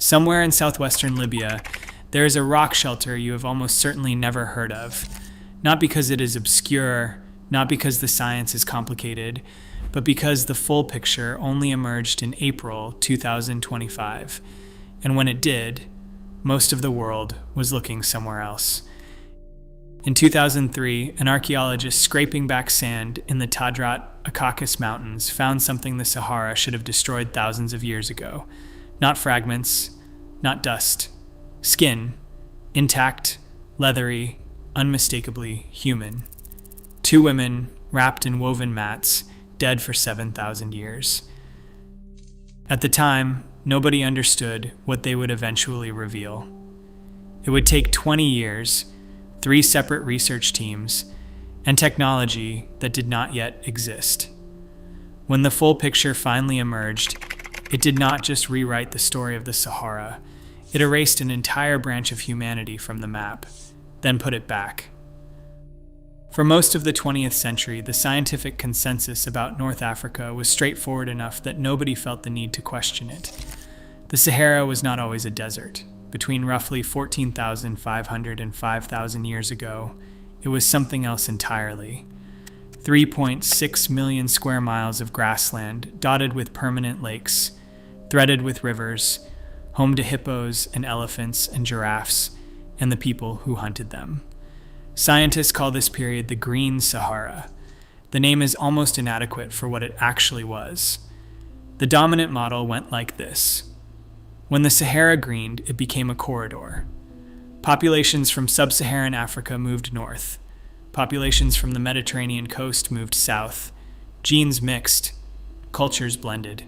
Somewhere in southwestern Libya, there is a rock shelter you have almost certainly never heard of. Not because it is obscure, not because the science is complicated, but because the full picture only emerged in April 2025. And when it did, most of the world was looking somewhere else. In 2003, an archaeologist scraping back sand in the Tadrat Akakis Mountains found something the Sahara should have destroyed thousands of years ago. Not fragments, not dust. Skin, intact, leathery, unmistakably human. Two women, wrapped in woven mats, dead for 7,000 years. At the time, nobody understood what they would eventually reveal. It would take 20 years, 3 separate research teams, and technology that did not yet exist. When the full picture finally emerged, it did not just rewrite the story of the Sahara, it erased an entire branch of humanity from the map, then put it back. For most of the 20th century, the scientific consensus about North Africa was straightforward enough that nobody felt the need to question it. The Sahara was not always a desert. Between roughly 14,500 and 5,000 years ago, it was something else entirely. 3.6 million square miles of grassland dotted with permanent lakes, threaded with rivers, home to hippos and elephants and giraffes, and the people who hunted them. Scientists call this period the Green Sahara. The name is almost inadequate for what it actually was. The dominant model went like this. When the Sahara greened, it became a corridor. Populations from sub-Saharan Africa moved north. Populations from the Mediterranean coast moved south. Genes mixed, cultures blended.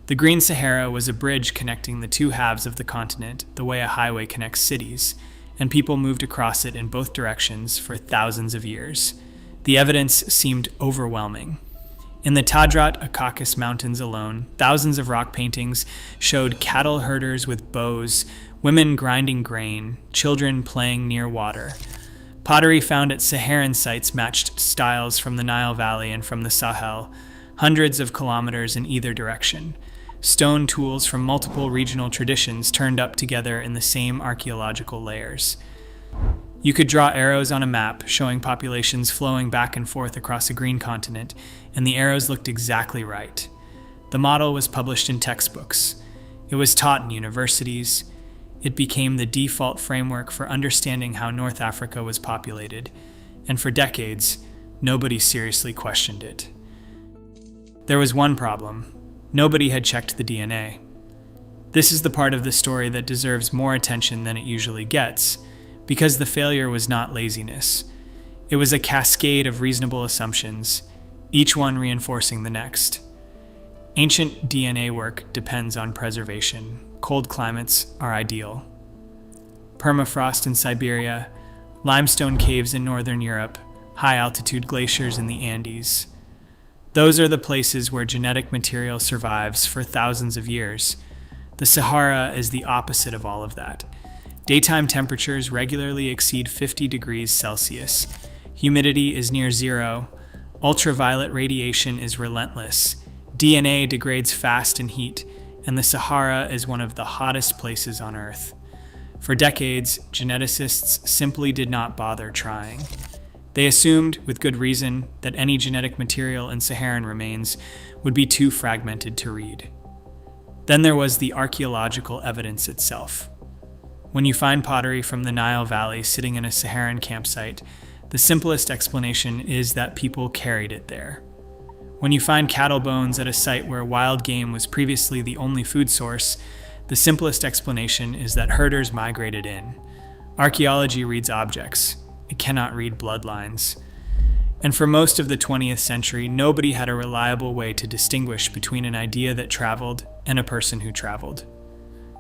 The Green Sahara was a bridge connecting the two halves of the continent the way a highway connects cities, and people moved across it in both directions for thousands of years. The evidence seemed overwhelming. In the Tadrat Akakis Mountains alone, thousands of rock paintings showed cattle herders with bows, women grinding grain, children playing near water. Pottery found at Saharan sites matched styles from the Nile Valley and from the Sahel, hundreds of kilometers in either direction. Stone tools from multiple regional traditions turned up together in the same archaeological layers. You could draw arrows on a map showing populations flowing back and forth across a green continent, and the arrows looked exactly right. The model was published in textbooks. It was taught in universities. It became the default framework for understanding how North Africa was populated, and for decades, nobody seriously questioned it. There was one problem. Nobody had checked the DNA. This is the part of the story that deserves more attention than it usually gets, because the failure was not laziness. It was a cascade of reasonable assumptions, each one reinforcing the next. Ancient DNA work depends on preservation. Cold climates are ideal. Permafrost in Siberia, limestone caves in northern Europe, high-altitude glaciers in the Andes. Those are the places where genetic material survives for thousands of years. The Sahara is the opposite of all of that. Daytime temperatures regularly exceed 50 degrees Celsius. Humidity is near zero. Ultraviolet radiation is relentless. DNA degrades fast in heat, and the Sahara is one of the hottest places on Earth. For decades, geneticists simply did not bother trying. They assumed, with good reason, that any genetic material in Saharan remains would be too fragmented to read. Then there was the archaeological evidence itself. When you find pottery from the Nile Valley sitting in a Saharan campsite, the simplest explanation is that people carried it there. When you find cattle bones at a site where wild game was previously the only food source, the simplest explanation is that herders migrated in. Archaeology reads objects. It cannot read bloodlines. And for most of the 20th century, nobody had a reliable way to distinguish between an idea that traveled and a person who traveled.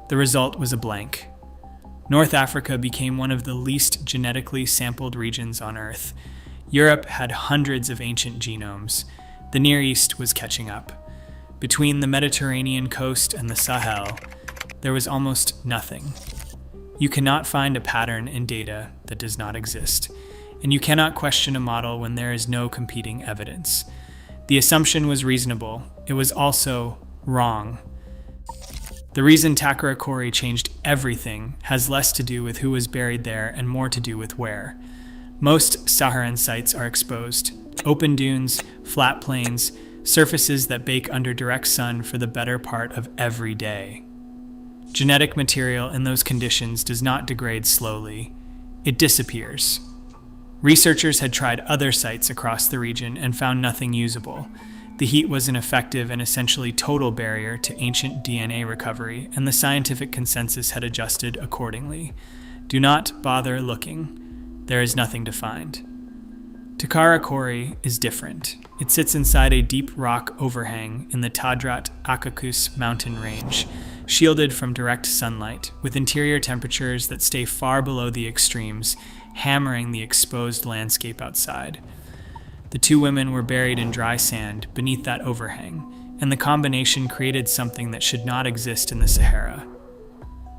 The result was a blank. North Africa became one of the least genetically sampled regions on Earth. Europe had hundreds of ancient genomes. The Near East was catching up. Between the Mediterranean coast and the Sahel, there was almost nothing. You cannot find a pattern in data that does not exist, and you cannot question a model when there is no competing evidence. The assumption was reasonable. It was also wrong. The reason Takarakori changed everything has less to do with who was buried there and more to do with where. Most Saharan sites are exposed. Open dunes, flat plains, surfaces that bake under direct sun for the better part of every day. Genetic material in those conditions does not degrade slowly. It disappears. Researchers had tried other sites across the region and found nothing usable. The heat was an effective and essentially total barrier to ancient DNA recovery, and the scientific consensus had adjusted accordingly. Do not bother looking. There is nothing to find. Takarakori is different. It sits inside a deep rock overhang in the Tadrat Akakus mountain range, shielded from direct sunlight, with interior temperatures that stay far below the extremes, hammering the exposed landscape outside. The two women were buried in dry sand beneath that overhang, and the combination created something that should not exist in the Sahara.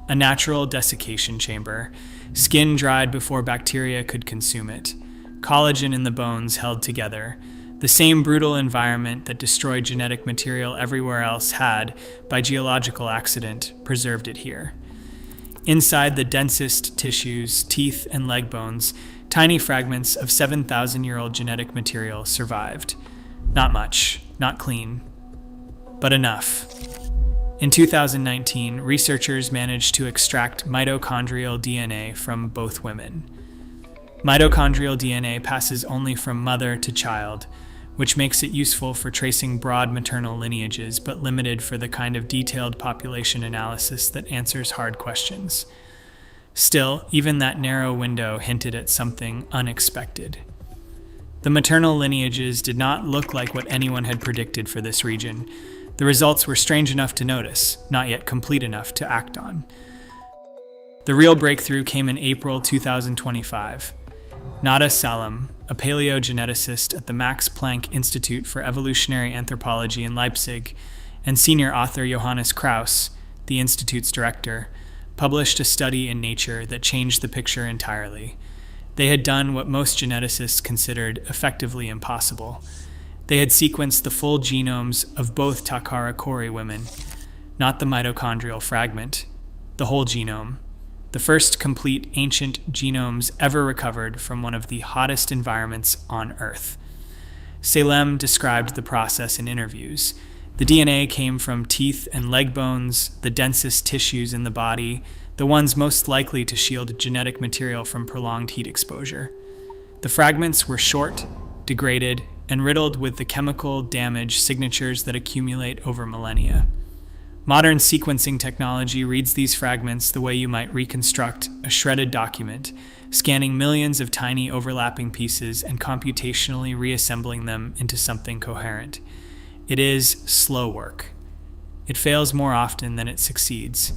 A natural desiccation chamber, skin dried before bacteria could consume it, collagen in the bones held together. The same brutal environment that destroyed genetic material everywhere else had, by geological accident, preserved it here. Inside the densest tissues, teeth, and leg bones, tiny fragments of 7,000-year-old genetic material survived. Not much, not clean, but enough. In 2019, researchers managed to extract mitochondrial DNA from both women. Mitochondrial DNA passes only from mother to child, which makes it useful for tracing broad maternal lineages, but limited for the kind of detailed population analysis that answers hard questions. Still, even that narrow window hinted at something unexpected. The maternal lineages did not look like what anyone had predicted for this region. The results were strange enough to notice, not yet complete enough to act on. The real breakthrough came in April 2025. Nada Salam, a paleogeneticist at the Max Planck Institute for Evolutionary Anthropology in Leipzig, and senior author Johannes Krauss, the institute's director, published a study in Nature that changed the picture entirely. They had done what most geneticists considered effectively impossible. They had sequenced the full genomes of both Takarakori women, not the mitochondrial fragment, the whole genome, the first complete ancient genomes ever recovered from one of the hottest environments on Earth. Salem described the process in interviews. The DNA came from teeth and leg bones, the densest tissues in the body, the ones most likely to shield genetic material from prolonged heat exposure. The fragments were short, degraded, and riddled with the chemical damage signatures that accumulate over millennia. Modern sequencing technology reads these fragments the way you might reconstruct a shredded document, scanning millions of tiny overlapping pieces and computationally reassembling them into something coherent. It is slow work. It fails more often than it succeeds.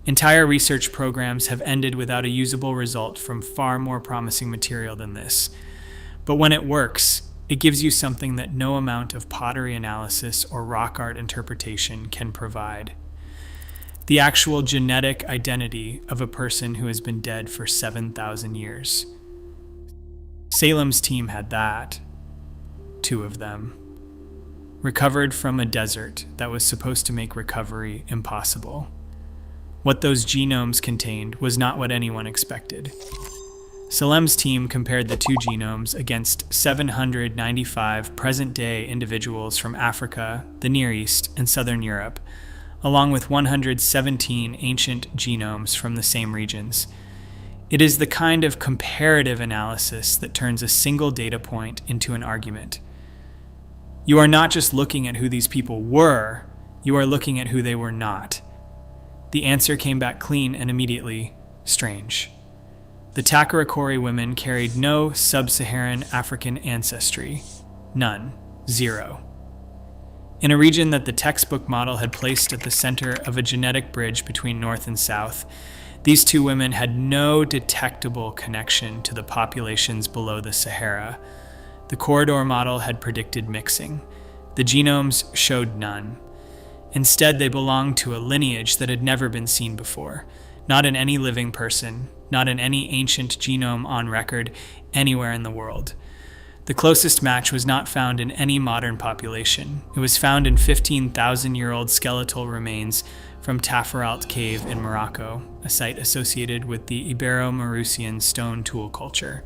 Entire research programs have ended without a usable result from far more promising material than this. But when it works, it gives you something that no amount of pottery analysis or rock art interpretation can provide. The actual genetic identity of a person who has been dead for 7,000 years. Salem's team had that. 2 of them. Recovered from a desert that was supposed to make recovery impossible. What those genomes contained was not what anyone expected. Salem's team compared the 2 genomes against 795 present-day individuals from Africa, the Near East, and Southern Europe, along with 117 ancient genomes from the same regions. It is the kind of comparative analysis that turns a single data point into an argument. You are not just looking at who these people were, you are looking at who they were not. The answer came back clean and immediately strange. The Takarakori women carried no sub-Saharan African ancestry. None. 0. In a region that the textbook model had placed at the center of a genetic bridge between North and South, these 2 women had no detectable connection to the populations below the Sahara. The corridor model had predicted mixing. The genomes showed none. Instead, they belonged to a lineage that had never been seen before, not in any living person, not in any ancient genome on record anywhere in the world. The closest match was not found in any modern population. It was found in 15,000-year-old skeletal remains from Tafaralt Cave in Morocco, a site associated with the Ibero-Maurusian stone tool culture.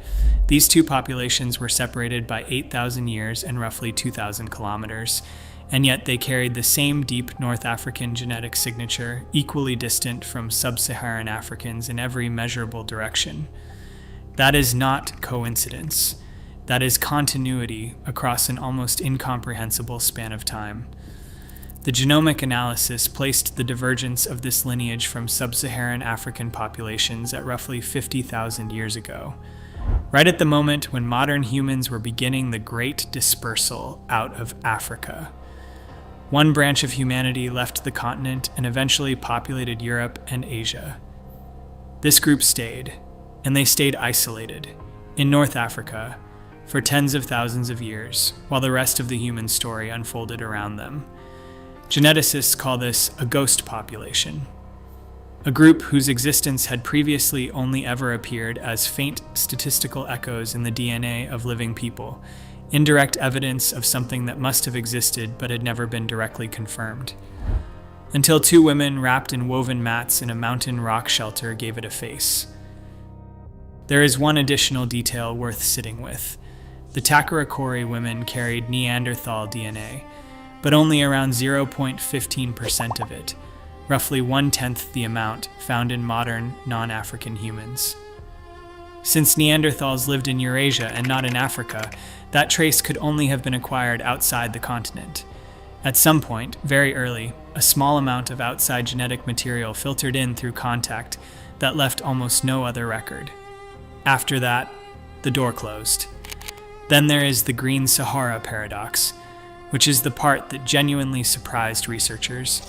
These two populations were separated by 8,000 years and roughly 2,000 kilometers, and yet they carried the same deep North African genetic signature, equally distant from sub-Saharan Africans in every measurable direction. That is not coincidence. That is continuity across an almost incomprehensible span of time. The genomic analysis placed the divergence of this lineage from sub-Saharan African populations at roughly 50,000 years ago, right at the moment when modern humans were beginning the great dispersal out of Africa. One branch of humanity left the continent and eventually populated Europe and Asia. This group stayed, and they stayed isolated, in North Africa, for tens of thousands of years, while the rest of the human story unfolded around them. Geneticists call this a ghost population, a group whose existence had previously only ever appeared as faint statistical echoes in the DNA of living people, indirect evidence of something that must have existed but had never been directly confirmed. Until two women wrapped in woven mats in a mountain rock shelter gave it a face. There is one additional detail worth sitting with. The Takaracori women carried Neanderthal DNA, but only around 0.15% of it, roughly 1/10 the amount found in modern, non-African humans. Since Neanderthals lived in Eurasia and not in Africa, that trace could only have been acquired outside the continent. At some point, very early, a small amount of outside genetic material filtered in through contact that left almost no other record. After that, the door closed. Then there is the Green Sahara paradox, which is the part that genuinely surprised researchers.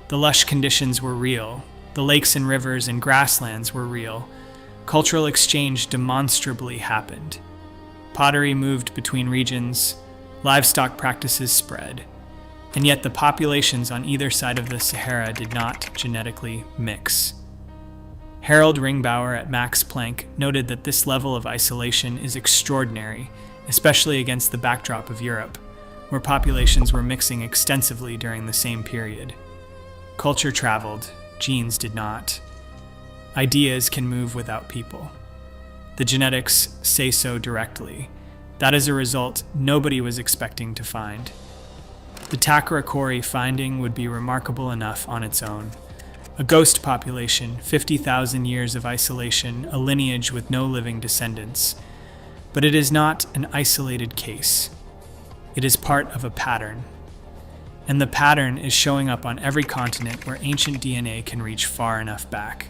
The lush conditions were real. The lakes and rivers and grasslands were real. Cultural exchange demonstrably happened. Pottery moved between regions. Livestock practices spread. And yet the populations on either side of the Sahara did not genetically mix. Harold Ringbauer at Max Planck noted that this level of isolation is extraordinary, especially against the backdrop of Europe, where populations were mixing extensively during the same period. Culture traveled, genes did not. Ideas can move without people. The genetics say so directly. That is a result nobody was expecting to find. The Takaracori finding would be remarkable enough on its own. A ghost population, 50,000 years of isolation, a lineage with no living descendants. But it is not an isolated case. It is part of a pattern. And the pattern is showing up on every continent where ancient DNA can reach far enough back.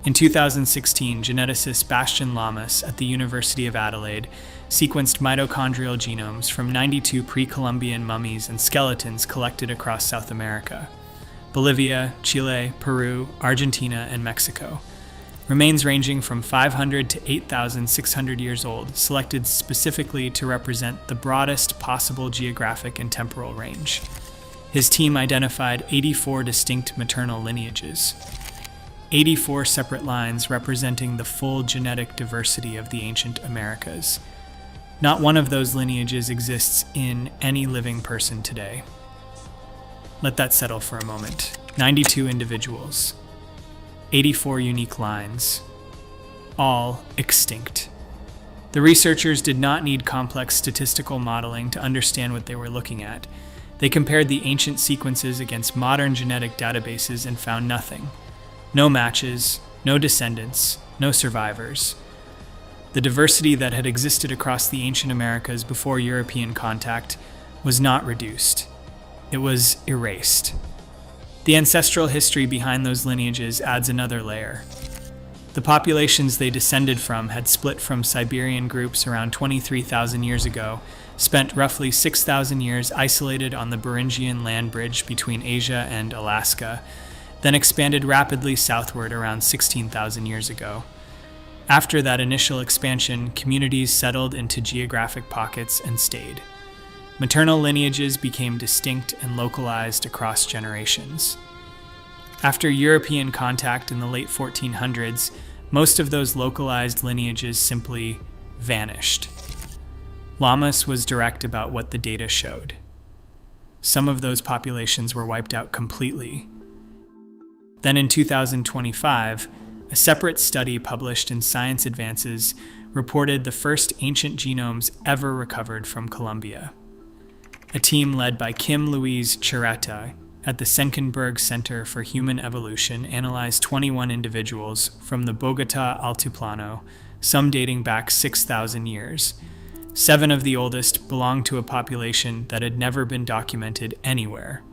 In 2016, geneticist Bastian Lamas at the University of Adelaide sequenced mitochondrial genomes from 92 pre-Columbian mummies and skeletons collected across South America. Bolivia, Chile, Peru, Argentina, and Mexico. Remains ranging from 500 to 8,600 years old, selected specifically to represent the broadest possible geographic and temporal range. His team identified 84 distinct maternal lineages, 84 separate lines representing the full genetic diversity of the ancient Americas. Not one of those lineages exists in any living person today. Let that settle for a moment. 92 individuals, 84 unique lines, all extinct. The researchers did not need complex statistical modeling to understand what they were looking at. They compared the ancient sequences against modern genetic databases and found nothing. No matches, no descendants, no survivors. The diversity that had existed across the ancient Americas before European contact was not reduced. It was erased. The ancestral history behind those lineages adds another layer. The populations they descended from had split from Siberian groups around 23,000 years ago, spent roughly 6,000 years isolated on the Beringian land bridge between Asia and Alaska, then expanded rapidly southward around 16,000 years ago. After that initial expansion, communities settled into geographic pockets and stayed. Maternal lineages became distinct and localized across generations. After European contact in the late 1400s, most of those localized lineages simply vanished. Lamas was direct about what the data showed. some of those populations were wiped out completely. Then in 2025, a separate study published in Science Advances reported the first ancient genomes ever recovered from Colombia. A team led by Kim Louise Chiretta at the Senckenberg Center for Human Evolution analyzed 21 individuals from the Bogota Altiplano, some dating back 6,000 years. 7 of the oldest belonged to a population that had never been documented anywhere.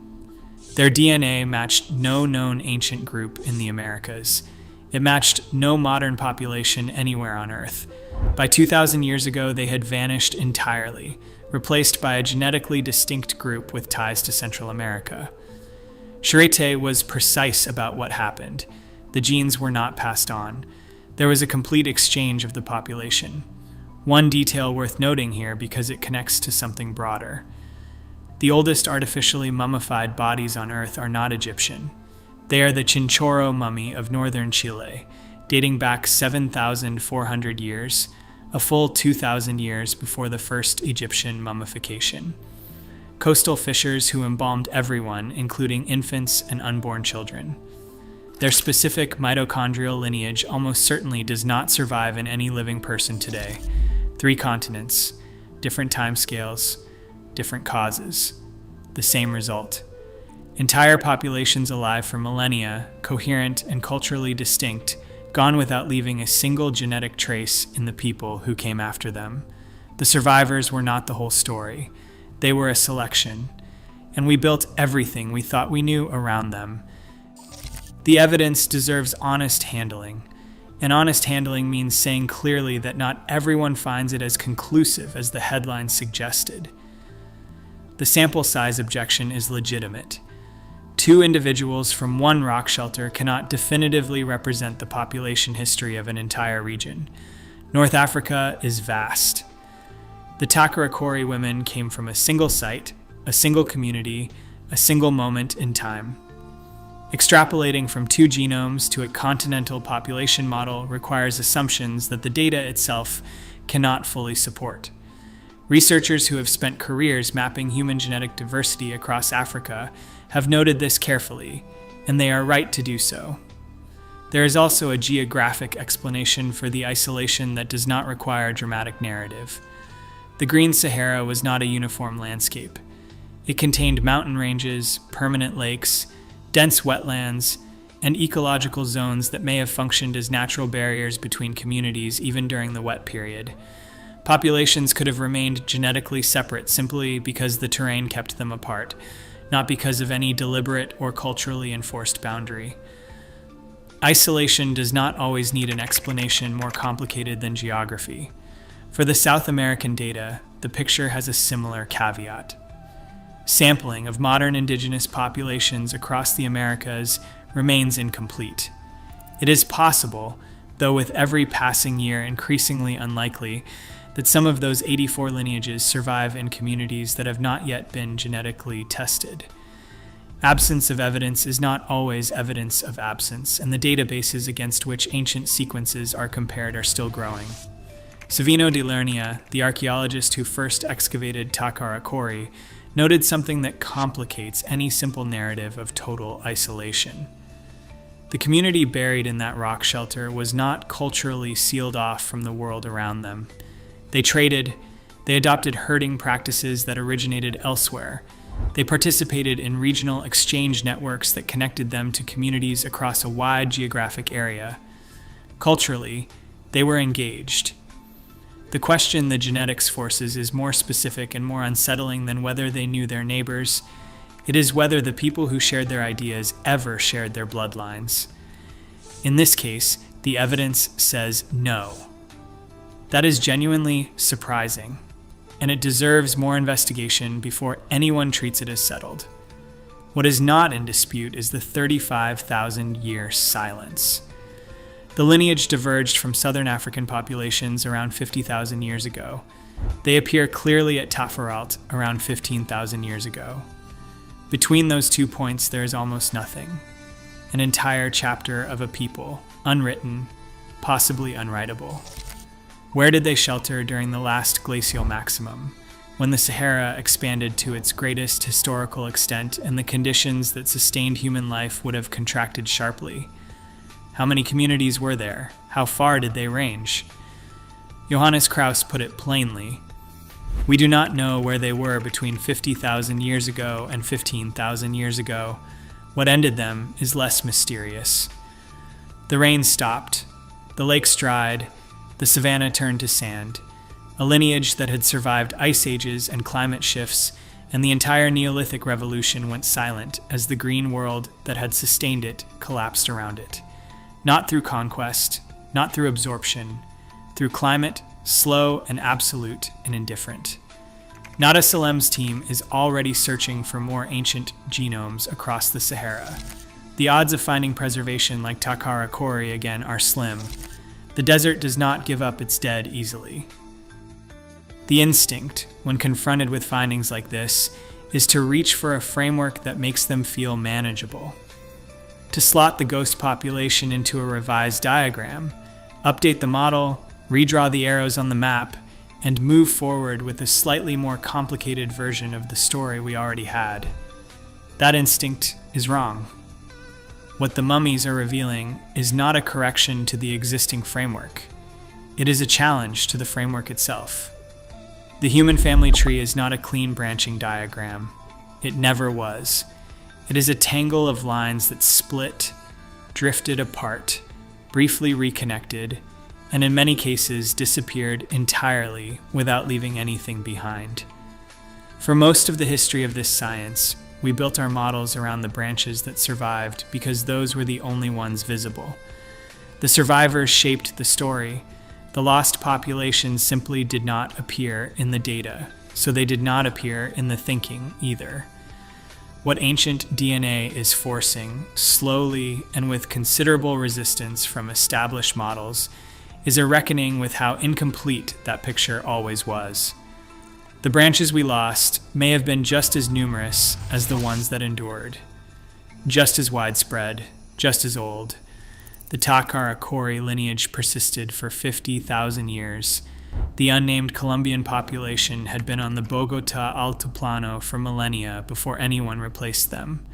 Their DNA matched no known ancient group in the Americas. It matched no modern population anywhere on Earth. By 2,000 years ago, they had vanished entirely, replaced by a genetically distinct group with ties to Central America. Chiretta was precise about what happened. The genes were not passed on. There was a complete exchange of the population. One detail worth noting here because it connects to something broader. The oldest artificially mummified bodies on Earth are not Egyptian. They are the Chinchorro mummy of northern Chile, dating back 7,400 years, a full 2,000 years before the first Egyptian mummification. Coastal fishers who embalmed everyone, including infants and unborn children. Their specific mitochondrial lineage almost certainly does not survive in any living person today. 3 continents, different timescales, different causes, the same result. Entire populations alive for millennia, coherent and culturally distinct, gone without leaving a single genetic trace in the people who came after them. The survivors were not the whole story. They were a selection, and we built everything we thought we knew around them. The evidence deserves honest handling, and honest handling means saying clearly that not everyone finds it as conclusive as the headline suggested. The sample size objection is legitimate. 2 individuals from one rock shelter cannot definitively represent the population history of an entire region. North Africa is vast. The Takarakori women came from a single site, a single community, a single moment in time. Extrapolating from 2 genomes to a continental population model requires assumptions that the data itself cannot fully support. Researchers who have spent careers mapping human genetic diversity across Africa have noted this carefully, and they are right to do so. There is also a geographic explanation for the isolation that does not require dramatic narrative. The Green Sahara was not a uniform landscape. It contained mountain ranges, permanent lakes, dense wetlands, and ecological zones that may have functioned as natural barriers between communities even during the wet period. Populations could have remained genetically separate simply because the terrain kept them apart, not because of any deliberate or culturally enforced boundary. Isolation does not always need an explanation more complicated than geography. For the South American data, the picture has a similar caveat. Sampling of modern indigenous populations across the Americas remains incomplete. It is possible, though with every passing year increasingly unlikely, that some of those 84 lineages survive in communities that have not yet been genetically tested. Absence of evidence is not always evidence of absence, and the databases against which ancient sequences are compared are still growing. Savino di Lernia, the archaeologist who first excavated Takarakori, noted something that complicates any simple narrative of total isolation. The community buried in that rock shelter was not culturally sealed off from the world around them. They traded, they adopted herding practices that originated elsewhere. They participated in regional exchange networks that connected them to communities across a wide geographic area. Culturally, they were engaged. The question the genetics forces is more specific and more unsettling than whether they knew their neighbors. It is whether the people who shared their ideas ever shared their bloodlines. In this case, the evidence says no. That is genuinely surprising, and it deserves more investigation before anyone treats it as settled. What is not in dispute is the 35,000-year silence. The lineage diverged from southern African populations around 50,000 years ago. They appear clearly at Taforalt around 15,000 years ago. Between those 2 points, there is almost nothing. An entire chapter of a people, unwritten, possibly unwritable. Where did they shelter during the last glacial maximum? when the Sahara expanded to its greatest historical extent and the conditions that sustained human life would have contracted sharply. How many communities were there? How far did they range? Johannes Krauss put it plainly. We do not know where they were between 50,000 years ago and 15,000 years ago. What ended them is less mysterious. The rain stopped, the lakes dried, the savanna turned to sand, a lineage that had survived ice ages and climate shifts, and the entire Neolithic revolution went silent as the green world that had sustained it collapsed around it. Not through conquest, not through absorption, through climate, slow and absolute and indifferent. Nada Salem's team is already searching for more ancient genomes across the Sahara. The odds of finding preservation like Takara Kori again are slim. The desert does not give up its dead easily. The instinct, when confronted with findings like this, is to reach for a framework that makes them feel manageable. To slot the ghost population into a revised diagram, update the model, redraw the arrows on the map, and move forward with a slightly more complicated version of the story we already had. That instinct is wrong. What the mummies are revealing is not a correction to the existing framework. It is a challenge to the framework itself. The human family tree is not a clean branching diagram. It never was. It is a tangle of lines that split, drifted apart, briefly reconnected, and in many cases disappeared entirely without leaving anything behind. For most of the history of this science, we built our models around the branches that survived because those were the only ones visible. The survivors shaped the story. The lost populations simply did not appear in the data, so they did not appear in the thinking either. What ancient DNA is forcing, slowly and with considerable resistance from established models, is a reckoning with how incomplete that picture always was. The branches we lost may have been just as numerous as the ones that endured, just as widespread, just as old. The Takara Kori lineage persisted for 50,000 years. The unnamed Colombian population had been on the Bogota Altiplano for millennia before anyone replaced them.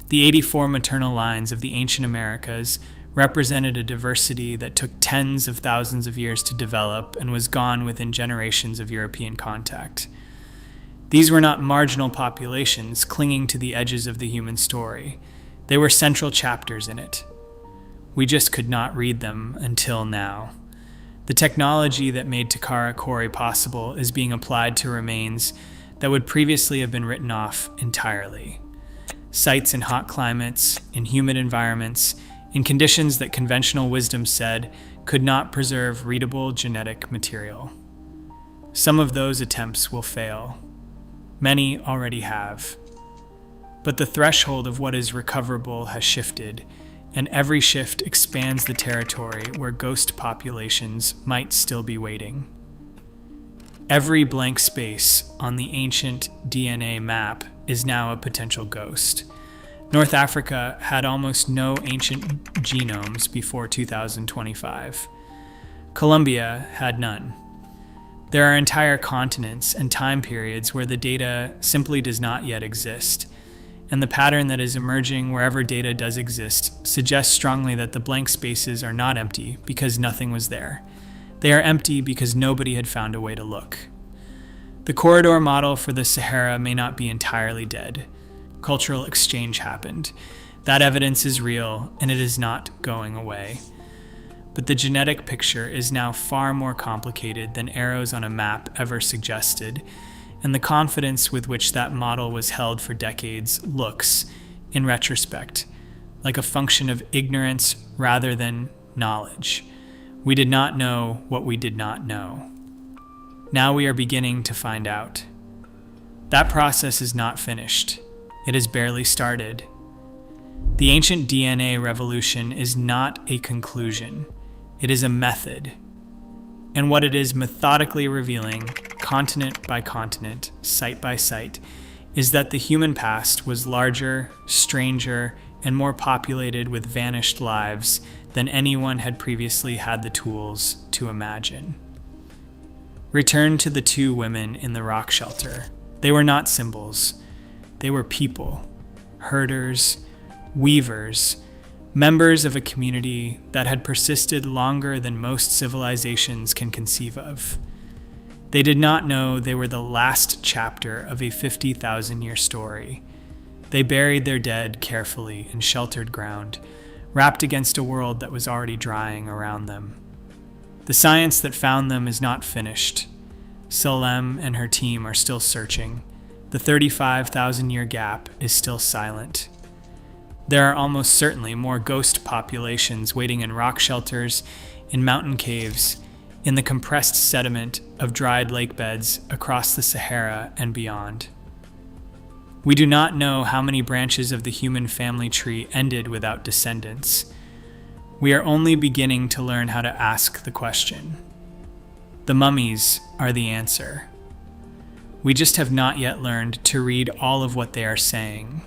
The 84 maternal lines of the ancient Americas represented a diversity that took tens of thousands of years to develop and was gone within generations of European contact. These were not marginal populations clinging to the edges of the human story. They were central chapters in it. We just could not read them until now. The technology that made Takara Kori possible is being applied to remains that would previously have been written off entirely. Sites in hot climates, in humid environments, in conditions that conventional wisdom said could not preserve readable genetic material. Some of those attempts will fail. Many already have. But the threshold of what is recoverable has shifted, and every shift expands the territory where ghost populations might still be waiting. Every blank space on the ancient DNA map is now a potential ghost. North Africa had almost no ancient genomes before 2025. Colombia had none. There are entire continents and time periods where the data simply does not yet exist, and the pattern that is emerging wherever data does exist suggests strongly that the blank spaces are not empty because nothing was there. They are empty because nobody had found a way to look. The corridor model for the Sahara may not be entirely dead. Cultural exchange happened. That evidence is real, and it is not going away. But the genetic picture is now far more complicated than arrows on a map ever suggested, and the confidence with which that model was held for decades looks, in retrospect, like a function of ignorance rather than knowledge. We did not know what we did not know. Now we are beginning to find out. That process is not finished. It has barely started. The ancient DNA revolution is not a conclusion. It is a method. And what it is methodically revealing, continent by continent, site by site, is that the human past was larger, stranger, and more populated with vanished lives than anyone had previously had the tools to imagine. Return to the two women in the rock shelter. They were not symbols. They were people, herders, weavers, members of a community that had persisted longer than most civilizations can conceive of. They did not know they were the last chapter of a 50,000-year story. They buried their dead carefully in sheltered ground, wrapped against a world that was already drying around them. The science that found them is not finished. Salem and her team are still searching. The 35,000-year gap is still silent. There are almost certainly more ghost populations waiting in rock shelters, in mountain caves, in the compressed sediment of dried lake beds across the Sahara and beyond. We do not know how many branches of the human family tree ended without descendants. We are only beginning to learn how to ask the question. The mummies are the answer. We just have not yet learned to read all of what they are saying.